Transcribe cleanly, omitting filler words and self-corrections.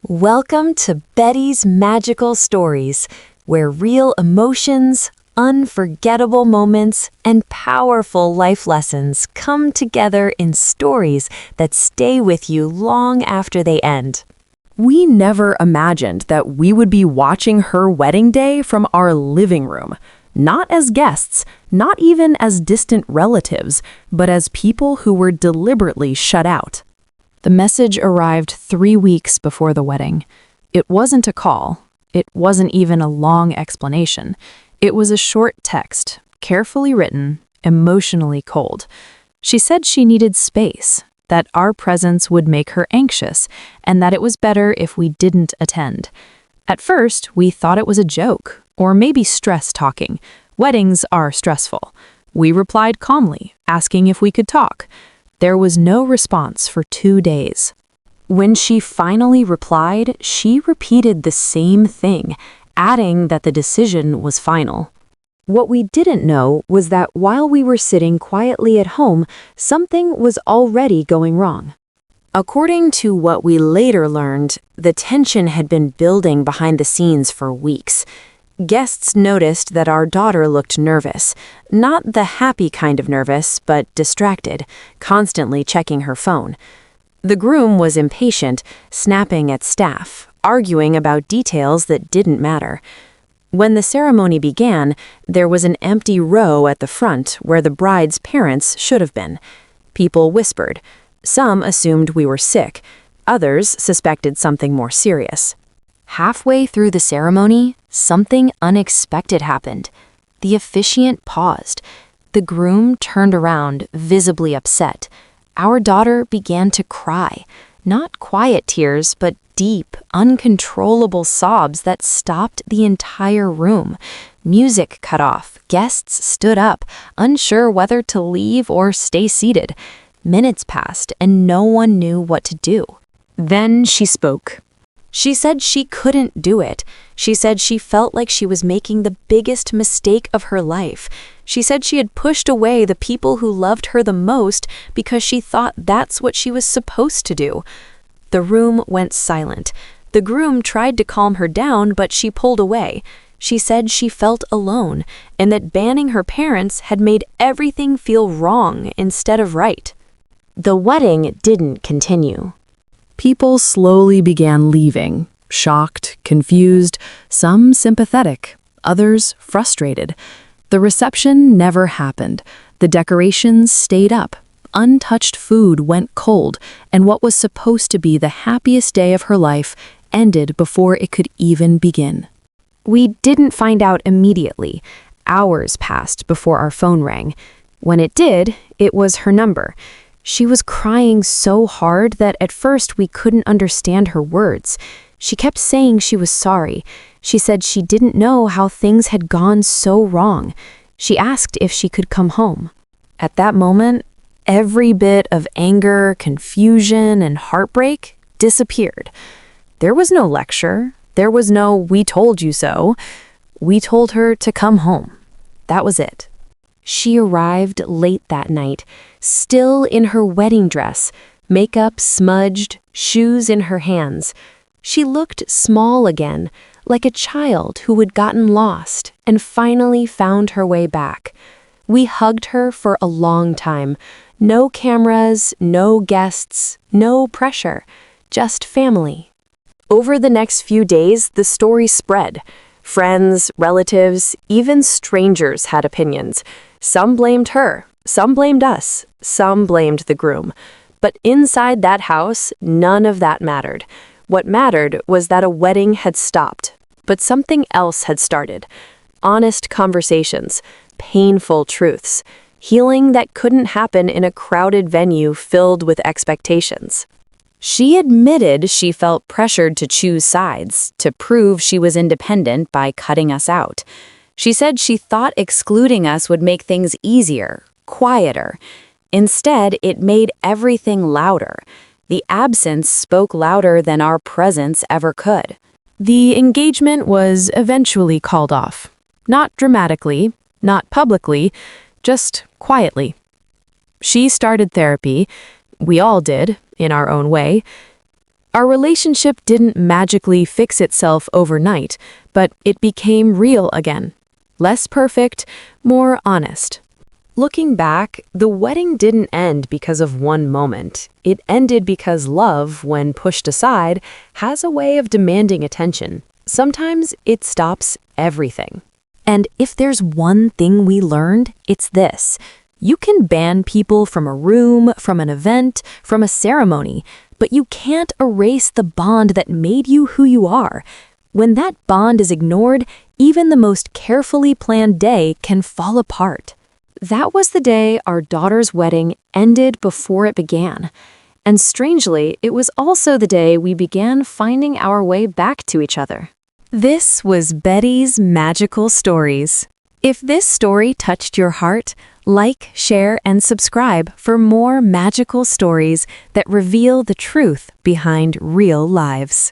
Welcome to Betty's Magical Stories, where real emotions, unforgettable moments, and powerful life lessons come together in stories that stay with you long after they end. We never imagined that we would be watching her wedding day from our living room, not as guests, not even as distant relatives, but as people who were deliberately shut out. The message arrived 3 weeks before the wedding. It wasn't a call. It wasn't even a long explanation. It was a short text, carefully written, emotionally cold. She said she needed space, that our presence would make her anxious, and that it was better if we didn't attend. At first, we thought it was a joke, or maybe stress talking. Weddings are stressful. We replied calmly, asking if we could talk. There was no response for 2 days. When she finally replied, she repeated the same thing, adding that the decision was final. What we didn't know was that while we were sitting quietly at home, something was already going wrong. According to what we later learned, the tension had been building behind the scenes for weeks. Guests noticed that our daughter looked nervous, not the happy kind of nervous, but distracted, constantly checking her phone. The groom was impatient, snapping at staff, arguing about details that didn't matter. When the ceremony began, there was an empty row at the front where the bride's parents should have been. People whispered. Some assumed we were sick. Others suspected something more serious. Halfway through the ceremony, something unexpected happened. The officiant paused. The groom turned around, visibly upset. Our daughter began to cry. Not quiet tears, but deep, uncontrollable sobs that stopped the entire room. Music cut off. Guests stood up, unsure whether to leave or stay seated. Minutes passed, and no one knew what to do. Then she spoke. She said she couldn't do it. She said she felt like she was making the biggest mistake of her life. She said she had pushed away the people who loved her the most because she thought that's what she was supposed to do. The room went silent. The groom tried to calm her down, but she pulled away. She said she felt alone, and that banning her parents had made everything feel wrong instead of right. The wedding didn't continue. People slowly began leaving, shocked, confused, some sympathetic, others frustrated. The reception never happened. The decorations stayed up. Untouched food went cold, and what was supposed to be the happiest day of her life ended before it could even begin. We didn't find out immediately. Hours passed before our phone rang. When it did, it was her number. She was crying so hard that at first we couldn't understand her words. She kept saying she was sorry. She said she didn't know how things had gone so wrong. She asked if she could come home. At that moment, every bit of anger, confusion, and heartbreak disappeared. There was no lecture. There was no "we told you so." We told her to come home. That was it. She arrived late that night, still in her wedding dress, makeup smudged, shoes in her hands. She looked small again, like a child who had gotten lost and finally found her way back. We hugged her for a long time. No cameras, no guests, no pressure, just family. Over the next few days, the story spread. Friends, relatives, even strangers had opinions. Some blamed her, some blamed us, some blamed the groom. But inside that house, none of that mattered. What mattered was that a wedding had stopped, but something else had started. Honest conversations, painful truths, healing that couldn't happen in a crowded venue filled with expectations. She admitted she felt pressured to choose sides, to prove she was independent by cutting us out. She said she thought excluding us would make things easier, quieter. Instead, it made everything louder. The absence spoke louder than our presence ever could. The engagement was eventually called off. Not dramatically, not publicly, just quietly. She started therapy. We all did, in our own way. Our relationship didn't magically fix itself overnight, but it became real again. Less perfect, more honest. Looking back, the wedding didn't end because of one moment. It ended because love, when pushed aside, has a way of demanding attention. Sometimes it stops everything. And if there's one thing we learned, it's this. You can ban people from a room, from an event, from a ceremony, but you can't erase the bond that made you who you are. When that bond is ignored, even the most carefully planned day can fall apart. That was the day our daughter's wedding ended before it began. And strangely, it was also the day we began finding our way back to each other. This was Betty's Magical Stories. If this story touched your heart, like, share, and subscribe for more magical stories that reveal the truth behind real lives.